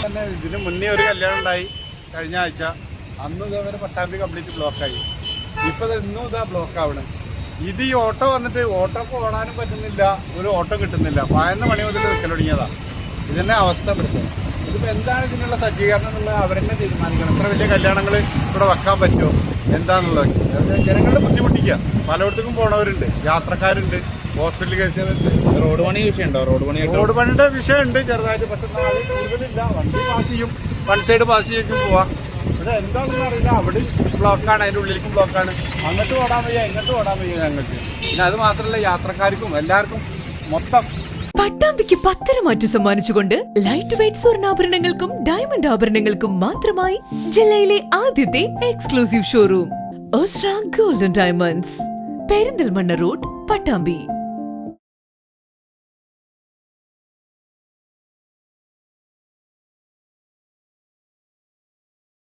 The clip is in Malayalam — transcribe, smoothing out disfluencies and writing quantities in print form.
തന്നെ ഇതിന് മുന്നേ ഒരു കല്യാണം ഉണ്ടായി കഴിഞ്ഞ ആഴ്ച. അന്ന് ഇതേവരെ പട്ടാമ്പി കംപ്ലീറ്റ് ബ്ലോക്കായി. ഇപ്പം ഇന്നും ഇതാ ബ്ലോക്ക് ആവണം. ഇത് ഈ ഓട്ടോ വന്നിട്ട് ഓട്ടോക്ക് ഓടാനും പറ്റുന്നില്ല, ഒരു ഓട്ടോ കിട്ടുന്നില്ല. 11 മണി മുതൽ നിൽക്കൽ തുടങ്ങിയതാണ്. ഇതിൻ്റെ അവസ്ഥ പെടുത്തുന്നത്. ഇതിപ്പോൾ എന്താണ് ഇതിനുള്ള സജ്ജീകരണം എന്നുള്ളത് അവരെന്നെ തീരുമാനിക്കണം. ഇത്ര വലിയ കല്യാണങ്ങൾ ഇവിടെ വെക്കാൻ പറ്റുമോ എന്താണെന്നുള്ളത് ജനങ്ങളുടെ ബുദ്ധിമുട്ടിക്കുക. പലയിടത്തേക്കും പോണവരുണ്ട്, യാത്രക്കാരുണ്ട്, ഹോസ്പിറ്റൽ കേസുകളുണ്ട്. റോഡ് പണി വിഷയമുണ്ടോ? റോഡ് പണിയുടെ വിഷയമുണ്ട് ചെറുതായിട്ട്. പക്ഷെ അത് കൂടുതലില്ല. വണ്ടി പാസ് ചെയ്യും, വൺ സൈഡ് പാസ് ചെയ്യും പോവാം. ഇവിടെ എന്താണെന്ന് അറിയില്ല. അവിടെ ബ്ലോക്കാണ്, അതിൻ്റെ ഉള്ളിലേക്കും ബ്ലോക്കാണ്. അങ്ങോട്ട് ഓടാൻ വയ്യ, ഇങ്ങോട്ട് ഓടാൻ വയ്യ ഞങ്ങൾക്ക്. പിന്നെ അത് മാത്രമല്ല യാത്രക്കാർക്കും എല്ലാവർക്കും മൊത്തം. പട്ടാമ്പിക്ക് 10 മാറ്റ് സമ്മാനിച്ചുകൊണ്ട് ലൈറ്റ് വെയ്റ്റ് സ്വർണ്ണാഭരണങ്ങൾക്കും ഡയമണ്ട് ആഭരണങ്ങൾക്കും മാത്രമായി ജില്ലയിലെ ആദ്യത്തെ exclusive showroom Ostra golden diamonds, Perinthalmanna road, Pattambi.